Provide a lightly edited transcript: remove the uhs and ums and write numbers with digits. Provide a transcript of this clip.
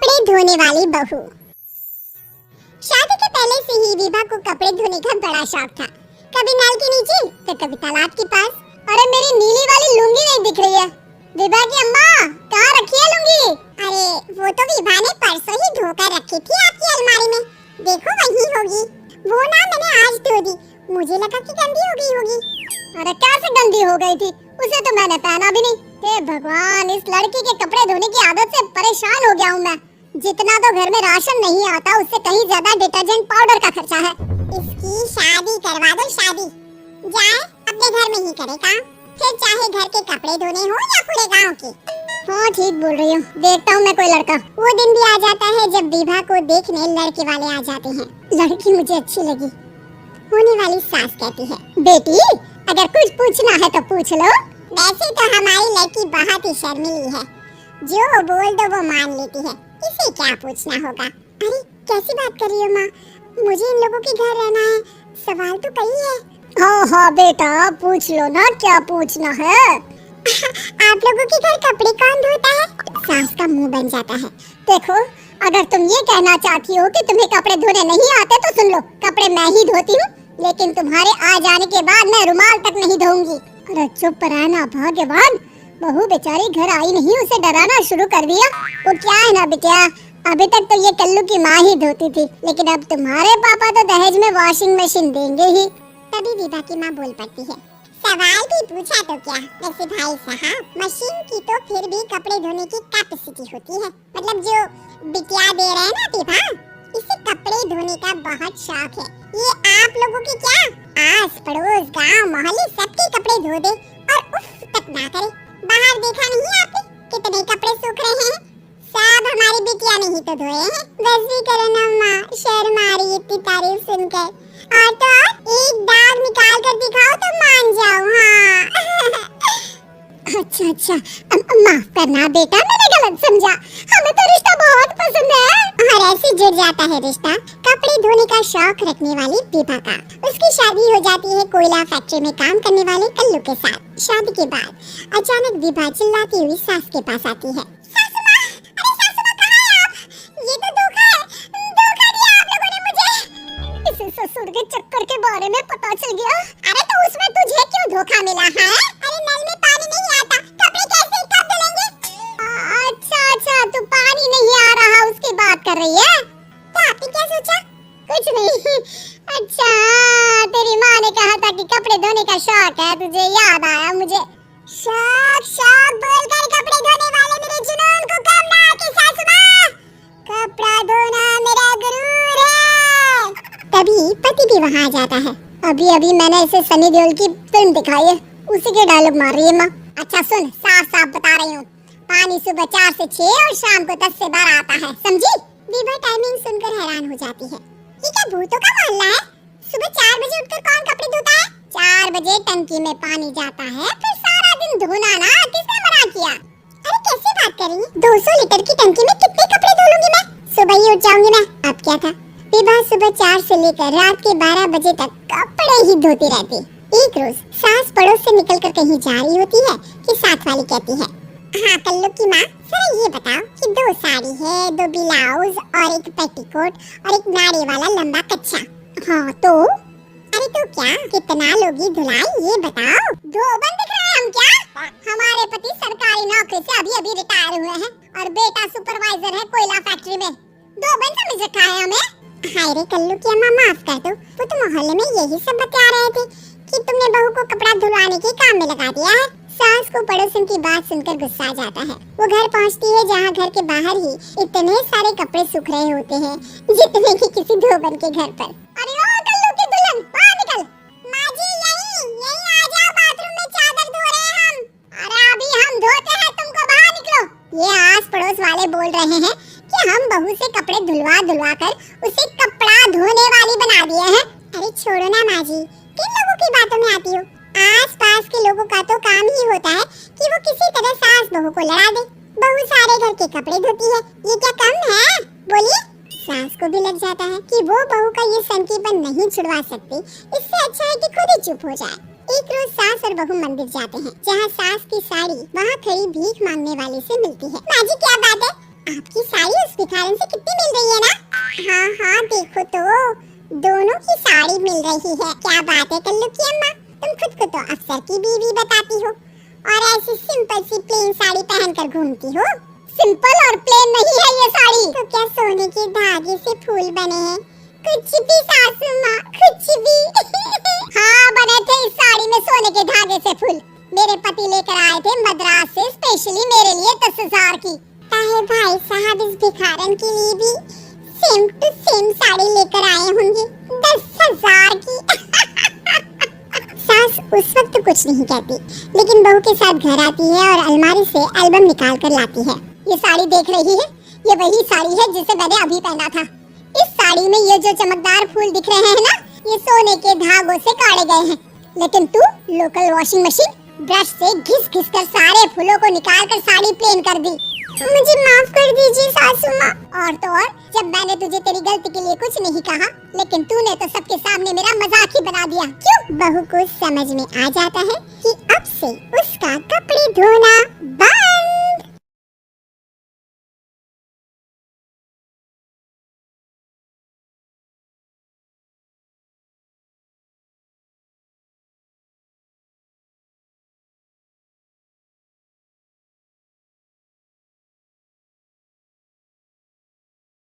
कपड़े धोने वाली बहू। शादी के पहले से ही विभा को कपड़े धोने का बड़ा शौक था। कभी नल के नीचे तो कभी तालाब के पास। अरे मेरी नीली वाली लुंगी नहीं दिख रही है। विभा की अम्मा, कहाँ रखी है लुंगी? अरे वो तो विभा ने परसों ही धोकर रखी थी आपकी अलमारी में, देखो वही होगी। वो ना मैंने आज धो दी, मुझे लगा कि गंदी हो गई होगी। अरे कैसे गंदी हो गई थी? उसे तो मैंने पहना भी नहीं। हे भगवान, इस लड़की के कपड़े धोने की आदत से परेशान हो गया हूँ मैं। जितना तो घर में राशन नहीं आता उससे कहीं ज्यादा डिटर्जेंट पाउडर का खर्चा है। इसकी शादी करवा दो, शादी जाए अपने घर में ही करे काम, फिर चाहे घर के कपड़े धोने हो या पूरे गांव के। हाँ ठीक बोल रही हूँ, देखता हूँ मैं कोई लड़का। वो दिन भी आ जाता है जब विभा को देखने लड़के वाले आ जाते हैं। लड़की मुझे अच्छी लगी। होने वाली सास कहती है, बेटी अगर कुछ पूछना है तो पूछ लो। वैसे तो हमारी लड़की बहुत ही शर्मीली है, जो बोल दो वो मान लेती है, इसे क्या पूछना होगा। अरे कैसी बात कर रही हो माँ, मुझे इन लोगों के घर रहना है, सवाल तो कई है। हाँ हाँ बेटा पूछ लो ना, क्या पूछना है। आप लोगों के घर कपड़े कौन धोता है? सास का मुंह बन जाता है। देखो अगर तुम ये कहना चाहती हो कि तुम्हें कपड़े धोने नहीं आते तो सुन लो, कपड़े मैं ही धोती हूँ, लेकिन तुम्हारे आ जाने के बाद मैं रुमाल तक नहीं धोऊंगी। अरे चुप रहना भाग्यवान, बहू बेचारी घर आई नहीं, उसे डराना शुरू कर दिया। वो क्या है ना बिटिया, अभी तक तो ये कल्लू की माँ ही धोती थी, लेकिन अब तुम्हारे पापा तो दहेज में वॉशिंग मशीन देंगे ही। तभी विभा की माँ बोल पड़ती है, सवाल भी पूछा तो क्या, वैसे भाई साहब मशीन की तो फिर भी कपड़े धोने की कैपेसिटी होती है। मतलब जो बिटिया दे रहे हैं ना विभा, इसे कपड़े धोने का बहुत शौक है। ये आप लोगों की क्या आस पड़ोस गांव मोहल्ले सबके कपड़े धो दे और उफ तक ना करे। बाहर देखा नहीं आपने कितने कपड़े सूख रहे हैं, सब हमारी बिटिया ने ही तो धोए हैं। बस भी करो ना माँ, शर्म आ रही इतनी तारीफ सुनकर। और तो एक दाग निकाल कर दिखाओ तो मान जाओ। हाँ अच्छा माफ करना बेटा, मैंने गलत समझा, हमें तो रिश्ता बहुत पसंद है। और ऐसे जुड़ जाता है रिश्ता कपड़े धोने का शौक रखने वाली विभा का। उसकी शादी हो जाती है कोयला फैक्ट्री में काम करने वाले कल्लू के साथ। शादी के बाद अचानक विभा चिल्लाती हुई सास के पास आती है, सासू माँ, अरे सासू माँ कहाँ हैं आप? ये तो धोखा है, धोखा दिया आप लोगों ने मुझे। इसे ससुर के चक्कर के बारे में पता चल गया। अरे तो उसमें तुझे क्यों धोखा मिला है? अरे नल में पानी नहीं आता, कपड़े कैसे कब धुलेंगे? अच्छा तू पानी नहीं आ रहा उसकी बात कर रही है? तो आपने क्या सोचा? कुछ नहीं। अच्छा तेरी माँ ने कहा था कि कपड़े धोने का शौक है, तुझे याद आया मुझे। शौक बोलकर कपड़े धोने वाले मेरे जुनून को कम ना आके सासू माँ, कपड़ा धोना मेरा गुरूर है। तभी पति भी वहाँ आ जाता है। अभी मैंने इसे सनी देओल की फिल्म दिखाई है, उसी के डायलॉग मार रही है माँ। अच्छा सुन, साफ बता रही हूँ, पानी सुबह 4 से 6 और शाम को 10 से 12 आता है, समझी? विभा टाइमिंग सुनकर हैरान हो जाती है। ये क्या भूतों का मोहल्ला है? सुबह 4 बजे उठकर कौन कपड़े धोता है? 4 बजे टंकी में पानी जाता है, फिर सारा दिन धोना ना, किसने मना किया? अरे कैसी बात कर रही है? 200 लीटर की टंकी में कितने कपड़े धो लूंगी मैं? सुबह ही उठ जाऊंगी मैं। अब क्या था, विभा सुबह 4 से लेकर रात के 12 बजे तक कपड़े ही धोती रहती। एक रोज सास पड़ोस से निकलकर कहीं जा रही होती है कि साथ वाली कहती है, हाँ कल्लू की माँ, जरा ये बताओ कि 2 साड़ी है, 2 ब्लाउज और एक पेटीकोट और एक नाड़े वाला लंबा कच्छा। हाँ तो? अरे तो क्या, कितना लोगी धुलाई ये बताओ। 2 बन दिख रहे हैं हम क्या? हमारे पति सरकारी नौकरी से अभी रिटायर हुए हैं और बेटा सुपरवाइजर है कोयला फैक्ट्री में। 2 बन समझ रखा है हमें। हाय रे कल्लू की अम्मा, माफ कर दो, वो तो मोहल्ले में यही सब बता रहे थे कि तुमने बहू को कपड़ा धुलवाने के काम में लगा दिया है। सास को पड़ोसन की बात सुनकर गुस्सा आ जाता है। वो घर पहुंचती है जहां घर के बाहर ही इतने सारे कपड़े सूख रहे होते हैं जितने कि किसी धोबन के घर पर। अरे ओ कल्लू की दुल्हन, बाहर निकल। माँ जी यहीं आ जाओ, बाथरूम में चादर धो रहे हैं हम। अरे अभी हम धोते हैं, तुमको बाहर निकलो। ये आस पड़ोस वाले बोल रहे हैं कि हम बहू से कपड़े धुलवा कर उसे कपड़ा धोने वाली बना दिए हैं। अरे छोड़ो ना माँ जी, किन लोगों की बातों में आती हो? आस पास के लोगों का तो काम ही होता है कि वो किसी तरह सास बहू को लड़ा दे। बहू सारे घर के कपड़े धोती है, ये क्या कम है? बोलिए। सास को भी लग जाता है कि वो बहू का ये संकीपन नहीं छुड़वा सकती, इससे अच्छा है कि खुद ही चुप हो जाए। एक रोज सास और बहू मंदिर जाते हैं, जहाँ सास की साड़ी वहाँ खड़ी भीख मांगने वाले से मिलती है। माँ जी क्या बात है, आपकी साड़ी उस भिखारन से कितनी मिल रही है ना? हाँ हाँ देखो तो दोनों की साड़ी मिल रही है। क्या बात है कल्लू की अम्मा, तुम खुद को तो अफसर की बीवी बताती हो और ऐसी सिंपल सी प्लेन साड़ी पहनकर घूमती हो। सिंपल और प्लेन नहीं है ये साड़ी, तो क्या सोने के धागे से फूल बने हैं? कुछ भी सासू माँ, कुछ भी। हाँ बने थे इस साड़ी में सोने के धागे से फूल। मेरे पति लेकर आए थे मद्रास से स्पेशली मेरे लिए 10,000 की। ताहे भाई साहब इस भिखारन के लिए भी सेम टू सेम साड़ी लेकर आए होंगे 10,000 की। सास उस वक्त कुछ नहीं कहती, लेकिन बहू के साथ घर आती है और अलमारी से एल्बम निकाल कर लाती है। ये साड़ी देख रही है, ये वही साड़ी है जिसे मैंने अभी पहना था। इस साड़ी में ये जो चमकदार फूल दिख रहे हैं ना, ये सोने के धागों से काढ़े गए हैं। लेकिन तू लोकल वॉशिंग मशीन ब्रश से घिस घिस कर सारे फूलों को निकाल कर साड़ी प्लेन कर दी। मुझे माफ कर दीजिए सासू माँ। और तो और जब मैंने तुझे तेरी गलती के लिए कुछ नहीं कहा, लेकिन तूने तो सबके सामने मेरा मजाक ही बना दिया। क्यों? बहू को समझ में आ जाता है कि अब से उसका कपड़े धोना